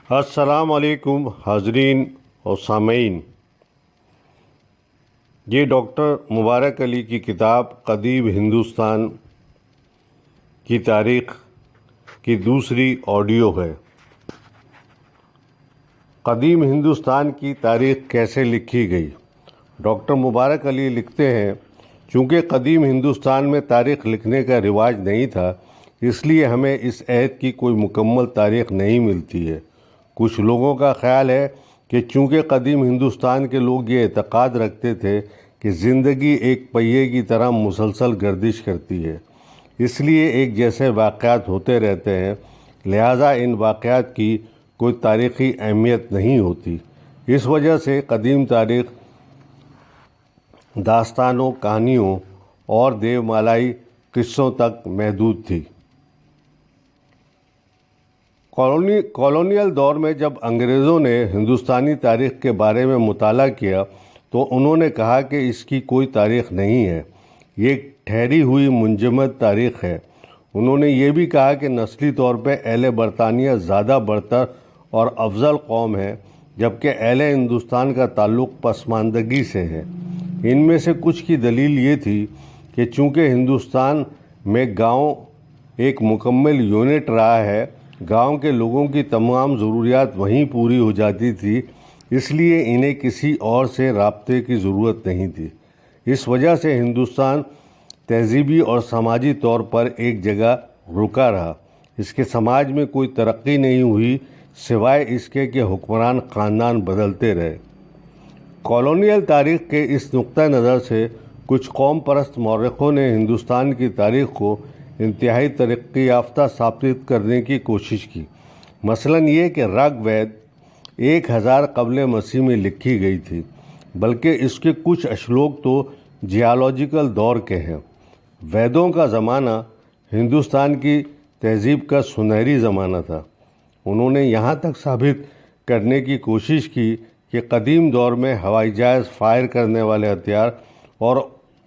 السلام علیکم حاضرین اور سامعین، یہ ڈاکٹر مبارک علی کی کتاب قدیم ہندوستان کی تاریخ کی دوسری آڈیو ہے۔ قدیم ہندوستان کی تاریخ کیسے لکھی گئی؟ ڈاکٹر مبارک علی لکھتے ہیں، چونکہ قدیم ہندوستان میں تاریخ لکھنے کا رواج نہیں تھا، اس لیے ہمیں اس عہد کی کوئی مکمل تاریخ نہیں ملتی ہے۔ کچھ لوگوں کا خیال ہے کہ چونکہ قدیم ہندوستان کے لوگ یہ اعتقاد رکھتے تھے کہ زندگی ایک پہیے کی طرح مسلسل گردش کرتی ہے، اس لیے ایک جیسے واقعات ہوتے رہتے ہیں، لہٰذا ان واقعات کی کوئی تاریخی اہمیت نہیں ہوتی۔ اس وجہ سے قدیم تاریخ داستانوں، کہانیوں اور دیومالائی قصوں تک محدود تھی۔ کالونیل دور میں جب انگریزوں نے ہندوستانی تاریخ کے بارے میں مطالعہ کیا تو انہوں نے کہا کہ اس کی کوئی تاریخ نہیں ہے، یہ ایک ٹھہری ہوئی منجمد تاریخ ہے۔ انہوں نے یہ بھی کہا کہ نسلی طور پہ اہل برطانیہ زیادہ برتر اور افضل قوم ہے، جبکہ اہل ہندوستان کا تعلق پسماندگی سے ہے۔ ان میں سے کچھ کی دلیل یہ تھی کہ چونکہ ہندوستان میں گاؤں ایک مکمل یونٹ رہا ہے، گاؤں کے لوگوں کی تمام ضروریات وہیں پوری ہو جاتی تھی، اس لیے انہیں کسی اور سے رابطے کی ضرورت نہیں تھی۔ اس وجہ سے ہندوستان تہذیبی اور سماجی طور پر ایک جگہ رکا رہا۔ اس کے سماج میں کوئی ترقی نہیں ہوئی سوائے اس کے کہ حکمران خاندان بدلتے رہے۔ کالونیل تاریخ کے اس نقطہ نظر سے کچھ قوم پرست مورخوں نے ہندوستان کی تاریخ کو انتہائی ترقی یافتہ ثابت کرنے کی کوشش کی۔ مثلاً یہ کہ رگ وید 1000 قبل مسیح میں لکھی گئی تھی، بلکہ اس کے کچھ اشلوک تو جیالوجیکل دور کے ہیں۔ ویدوں کا زمانہ ہندوستان کی تہذیب کا سنہری زمانہ تھا۔ انہوں نے یہاں تک ثابت کرنے کی کوشش کی کہ قدیم دور میں ہوائی جہاز، فائر کرنے والے ہتھیار اور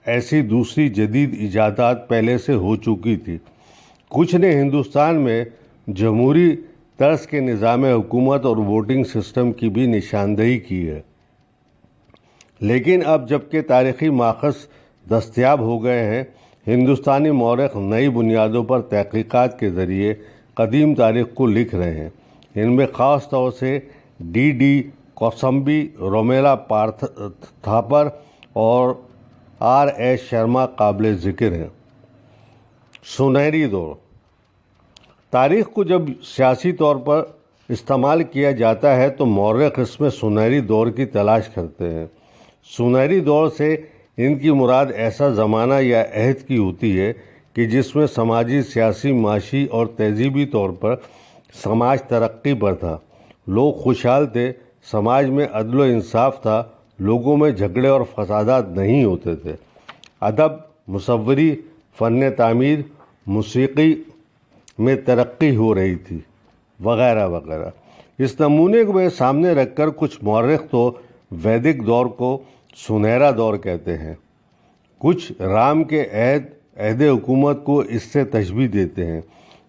ایسی دوسری جدید ایجادات پہلے سے ہو چکی تھی۔ کچھ نے ہندوستان میں جمہوری طرز کے نظام حکومت اور ووٹنگ سسٹم کی بھی نشاندہی کی ہے۔ لیکن اب جبکہ تاریخی ماخذ دستیاب ہو گئے ہیں، ہندوستانی مورخ نئی بنیادوں پر تحقیقات کے ذریعے قدیم تاریخ کو لکھ رہے ہیں۔ ان میں خاص طور سے ڈی کوسمبی، رومیلا تھاپر اور ایس شرما قابل ذکر ہیں۔ سنہری دور تاریخ کو جب سیاسی طور پر استعمال کیا جاتا ہے تو مورخ اس میں سنہری دور کی تلاش کرتے ہیں۔ سنہری دور سے ان کی مراد ایسا زمانہ یا عہد کی ہوتی ہے کہ جس میں سماجی، سیاسی، معاشی اور تہذیبی طور پر سماج ترقی پر تھا، لوگ خوشحال تھے، سماج میں عدل و انصاف تھا، لوگوں میں جھگڑے اور فسادات نہیں ہوتے تھے، ادب، مصوری، فن تعمیر، موسیقی میں ترقی ہو رہی تھی، وغیرہ وغیرہ۔ اس نمونے کو سامنے رکھ کر کچھ مورخ تو ویدک دور کو سنہرا دور کہتے ہیں، کچھ رام کے عہد حکومت کو اس سے تشبیہ دیتے ہیں،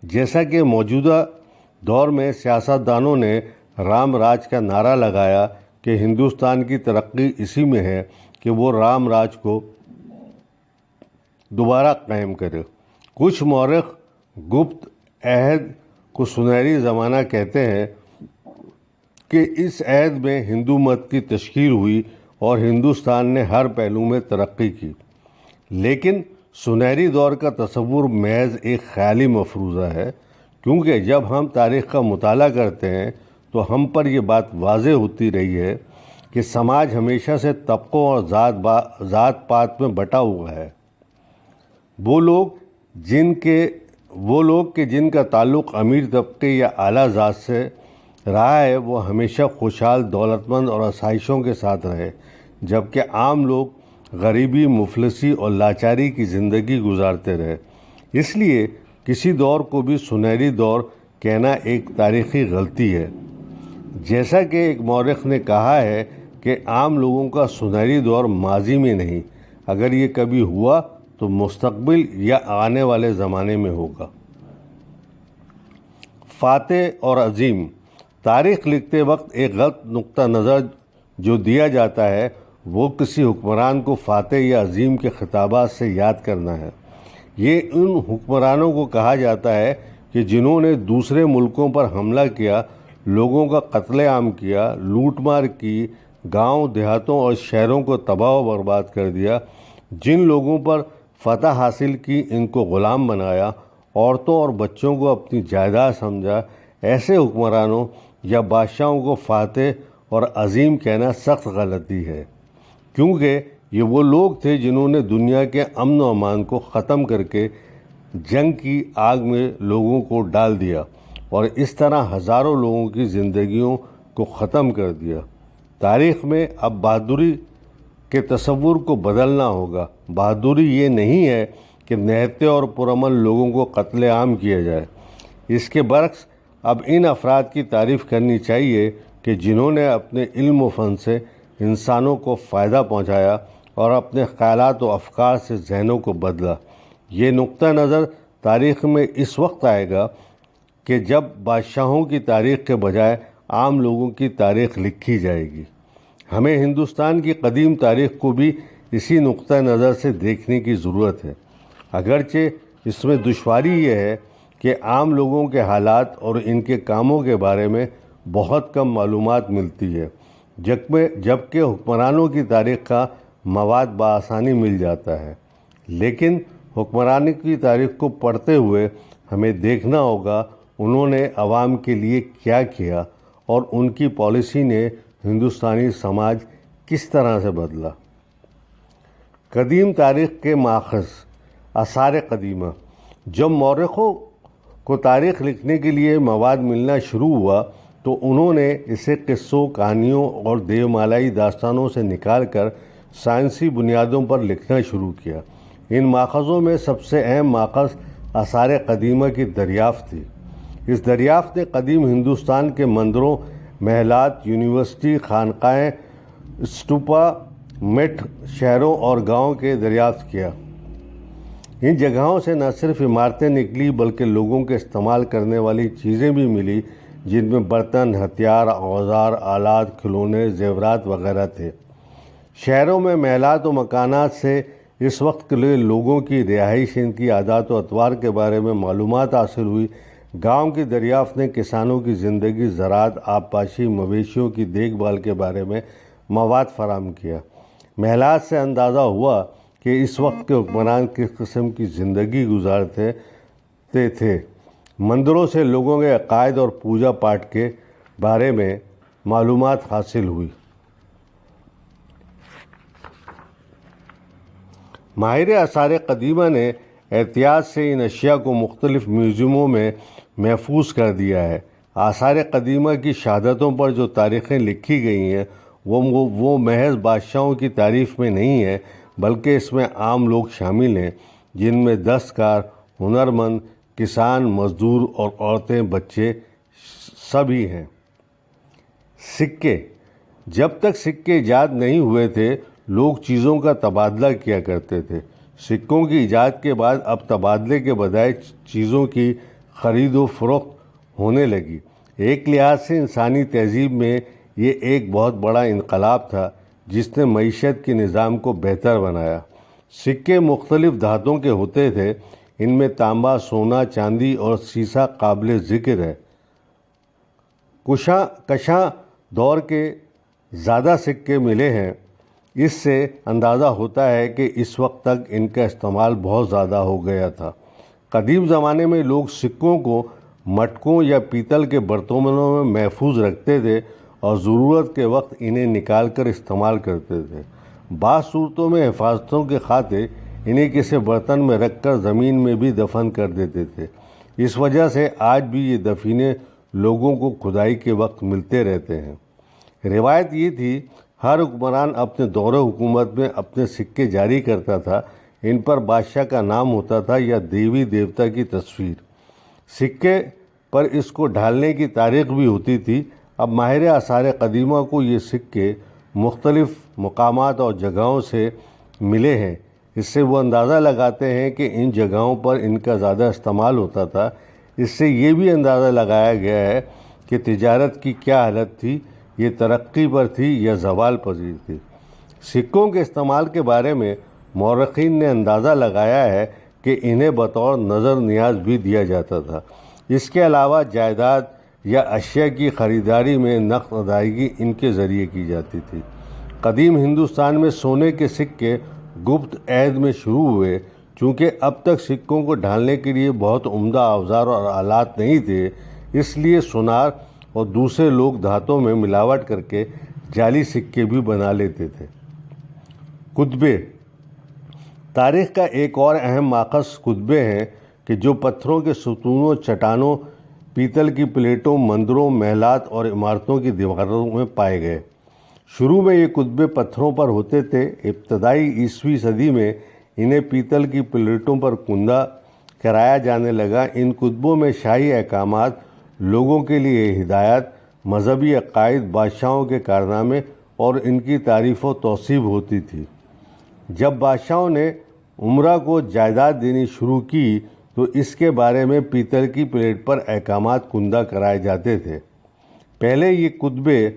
جیسا کہ موجودہ دور میں سیاستدانوں نے رام راج کا نعرہ لگایا کہ ہندوستان کی ترقی اسی میں ہے کہ وہ رام راج کو دوبارہ قائم کرے۔ کچھ مورخ گپت عہد کو سنہری زمانہ کہتے ہیں کہ اس عہد میں ہندو مت کی تشکیل ہوئی اور ہندوستان نے ہر پہلو میں ترقی کی۔ لیکن سنہری دور کا تصور محض ایک خیالی مفروضہ ہے، کیونکہ جب ہم تاریخ کا مطالعہ کرتے ہیں تو ہم پر یہ بات واضح ہوتی رہی ہے کہ سماج ہمیشہ سے طبقوں اور ذات پات میں بٹا ہوا ہے۔ وہ لوگ کہ جن کا تعلق امیر طبقے یا اعلیٰ ذات سے رہا ہے، وہ ہمیشہ خوشحال، دولت مند اور آسائشوں کے ساتھ رہے، جبکہ عام لوگ غریبی، مفلسی اور لاچاری کی زندگی گزارتے رہے۔ اس لیے کسی دور کو بھی سنہری دور کہنا ایک تاریخی غلطی ہے۔ جیسا کہ ایک مورخ نے کہا ہے کہ عام لوگوں کا سنہری دور ماضی میں نہیں، اگر یہ کبھی ہوا تو مستقبل یا آنے والے زمانے میں ہوگا۔ فاتح اور عظیم تاریخ لکھتے وقت ایک غلط نقطہ نظر جو دیا جاتا ہے وہ کسی حکمران کو فاتح یا عظیم کے خطابات سے یاد کرنا ہے۔ یہ ان حکمرانوں کو کہا جاتا ہے کہ جنہوں نے دوسرے ملکوں پر حملہ کیا، لوگوں کا قتل عام کیا، لوٹ مار کی، گاؤں دیہاتوں اور شہروں کو تباہ و برباد کر دیا، جن لوگوں پر فتح حاصل کی ان کو غلام بنایا، عورتوں اور بچوں کو اپنی جائیداد سمجھا۔ ایسے حکمرانوں یا بادشاہوں کو فاتح اور عظیم کہنا سخت غلطی ہے، کیونکہ یہ وہ لوگ تھے جنہوں نے دنیا کے امن و امان کو ختم کر کے جنگ کی آگ میں لوگوں کو ڈال دیا اور اس طرح ہزاروں لوگوں کی زندگیوں کو ختم کر دیا۔ تاریخ میں اب بہادری کے تصور کو بدلنا ہوگا۔ بہادری یہ نہیں ہے کہ نہتے اور پرامن لوگوں کو قتل عام کیا جائے۔ اس کے برعکس اب ان افراد کی تعریف کرنی چاہیے کہ جنہوں نے اپنے علم و فن سے انسانوں کو فائدہ پہنچایا اور اپنے خیالات و افکار سے ذہنوں کو بدلا۔ یہ نقطہ نظر تاریخ میں اس وقت آئے گا کہ جب بادشاہوں کی تاریخ کے بجائے عام لوگوں کی تاریخ لکھی جائے گی۔ ہمیں ہندوستان کی قدیم تاریخ کو بھی اسی نقطہ نظر سے دیکھنے کی ضرورت ہے، اگرچہ اس میں دشواری یہ ہے کہ عام لوگوں کے حالات اور ان کے کاموں کے بارے میں بہت کم معلومات ملتی ہے، جبکہ حکمرانوں کی تاریخ کا مواد بآسانی مل جاتا ہے۔ لیکن حکمرانی کی تاریخ کو پڑھتے ہوئے ہمیں دیکھنا ہوگا انہوں نے عوام کے لیے کیا کیا اور ان کی پالیسی نے ہندوستانی سماج کس طرح سے بدلا۔ قدیم تاریخ کے ماخذ، آثار قدیمہ۔ جب مورخوں کو تاریخ لکھنے کے لیے مواد ملنا شروع ہوا تو انہوں نے اسے قصوں، کہانیوں اور دیومالائی داستانوں سے نکال کر سائنسی بنیادوں پر لکھنا شروع کیا۔ ان ماخذوں میں سب سے اہم ماخذ آثار قدیمہ کی دریافت تھی۔ اس دریافت نے قدیم ہندوستان کے مندروں، محلات، یونیورسٹی، خانقاہیں، اسٹوپا، مٹھ، شہروں اور گاؤں کے دریافت کیا۔ ان جگہوں سے نہ صرف عمارتیں نکلی بلکہ لوگوں کے استعمال کرنے والی چیزیں بھی ملی، جن میں برتن، ہتھیار، اوزار، آلات، کھلونے، زیورات وغیرہ تھے۔ شہروں میں محلات و مکانات سے اس وقت کے لیے لوگوں کی رہائش، ان کی عادات و اطوار کے بارے میں معلومات حاصل ہوئی۔ گاؤں کی دریافت نے کسانوں کی زندگی، زراعت، آبپاشی، مویشیوں کی دیکھ بھال کے بارے میں مواد فراہم کیا۔ محلات سے اندازہ ہوا کہ اس وقت کے حکمران کس قسم کی زندگی گزارتے تھے۔ مندروں سے لوگوں کے عقائد اور پوجا پاٹ کے بارے میں معلومات حاصل ہوئی۔ ماہر آثار قدیمہ نے احتیاط سے ان اشیاء کو مختلف میوزیموں میں محفوظ کر دیا ہے۔ آثار قدیمہ کی شہادتوں پر جو تاریخیں لکھی گئی ہیں وہ محض بادشاہوں کی تعریف میں نہیں ہے، بلکہ اس میں عام لوگ شامل ہیں، جن میں دستکار، ہنرمند، کسان، مزدور اور عورتیں، بچے سبھی ہیں۔ سکے۔ جب تک سکے ایجاد نہیں ہوئے تھے لوگ چیزوں کا تبادلہ کیا کرتے تھے۔ سکوں کی ایجاد کے بعد اب تبادلے کے بجائے چیزوں کی خرید و فروخت ہونے لگی۔ ایک لحاظ سے انسانی تہذیب میں یہ ایک بہت بڑا انقلاب تھا جس نے معیشت کے نظام کو بہتر بنایا۔ سکے مختلف دھاتوں کے ہوتے تھے، ان میں تانبا، سونا، چاندی اور سیسا قابل ذکر ہے۔ کشاں دور کے زیادہ سکے ملے ہیں۔ اس سے اندازہ ہوتا ہے کہ اس وقت تک ان کا استعمال بہت زیادہ ہو گیا تھا۔ قدیم زمانے میں لوگ سکوں کو مٹکوں یا پیتل کے برتنوں میں محفوظ رکھتے تھے اور ضرورت کے وقت انہیں نکال کر استعمال کرتے تھے۔ بعض صورتوں میں حفاظتوں کے خاطر انہیں کسی برتن میں رکھ کر زمین میں بھی دفن کر دیتے تھے۔ اس وجہ سے آج بھی یہ دفینے لوگوں کو کھدائی کے وقت ملتے رہتے ہیں۔ روایت یہ تھی ہر حکمران اپنے دور حکومت میں اپنے سکے جاری کرتا تھا، ان پر بادشاہ کا نام ہوتا تھا یا دیوی دیوتا کی تصویر۔ سکے پر اس کو ڈھالنے کی تاریخ بھی ہوتی تھی۔ اب ماہر آثار قدیمہ کو یہ سکے مختلف مقامات اور جگہوں سے ملے ہیں۔ اس سے وہ اندازہ لگاتے ہیں کہ ان جگہوں پر ان کا زیادہ استعمال ہوتا تھا۔ اس سے یہ بھی اندازہ لگایا گیا ہے کہ کہ تجارت کی کیا حالت تھی، یہ ترقی پر تھی یا زوال پذیر تھی۔ سکوں کے استعمال کے بارے میں مورخین نے اندازہ لگایا ہے کہ انہیں بطور نظر نیاز بھی دیا جاتا تھا۔ اس کے علاوہ جائیداد یا اشیاء کی خریداری میں نقد ادائیگی ان کے ذریعے کی جاتی تھی۔ قدیم ہندوستان میں سونے کے سکے گپت عہد میں شروع ہوئے۔ چونکہ اب تک سکوں کو ڈھالنے کے لیے بہت عمدہ اوزار اور آلات نہیں تھے، اس لیے سونار اور دوسرے لوگ دھاتوں میں ملاوٹ کر کے جعلی سکے بھی بنا لیتے تھے۔ کتبے تاریخ کا ایک اور اہم ماخذ کتبے ہیں کہ جو پتھروں کے ستونوں، چٹانوں، پیتل کی پلیٹوں، مندروں، محلات اور عمارتوں کی دیواروں میں پائے گئے۔ شروع میں یہ کتبے پتھروں پر ہوتے تھے۔ ابتدائی 20ویں صدی میں انہیں پیتل کی پلیٹوں پر کندہ کرایا جانے لگا۔ ان کتبوں میں شاہی احکامات، لوگوں کے لیے ہدایات، مذہبی عقائد، بادشاہوں کے کارنامے اور ان کی تعریف و توصیف ہوتی تھی۔ جب بادشاہوں نے امراء کو جائیداد دینی شروع کی تو اس کے بارے میں پیتل کی پلیٹ پر احکامات کندہ کرائے جاتے تھے۔ پہلے یہ کتبے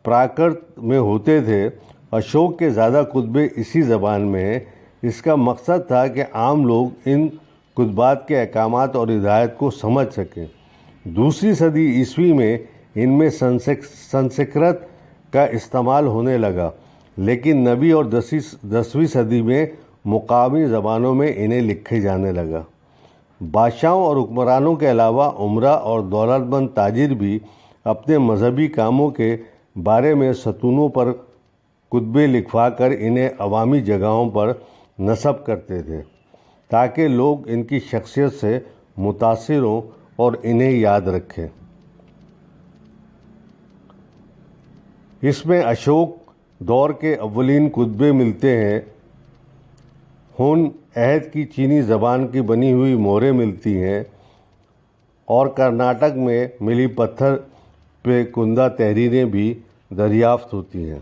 پراکرت میں ہوتے تھے۔ اشوک کے زیادہ کتبے اسی زبان میں ہیں۔ اس کا مقصد تھا کہ عام لوگ ان کتبات کے احکامات اور ہدایت کو سمجھ سکیں۔ دوسری صدی عیسوی میں ان میں سنسکرت کا استعمال ہونے لگا، لیکن 9ویں اور 10ویں صدی میں مقامی زبانوں میں انہیں لکھے جانے لگا۔ بادشاہوں اور حکمرانوں کے علاوہ امراء اور دولت مند تاجر بھی اپنے مذہبی کاموں کے بارے میں ستونوں پر کتبے لکھوا کر انہیں عوامی جگہوں پر نصب کرتے تھے تاکہ لوگ ان کی شخصیت سے متاثر ہوں اور انہیں یاد رکھیں۔ اس میں اشوک دور کے اولین کتبے ملتے ہیں۔ ہون عہد کی چینی زبان کی بنی ہوئی مہریں ملتی ہیں اور کرناٹک میں ملی پتھر پہ کندہ تحریریں بھی دریافت ہوتی ہیں۔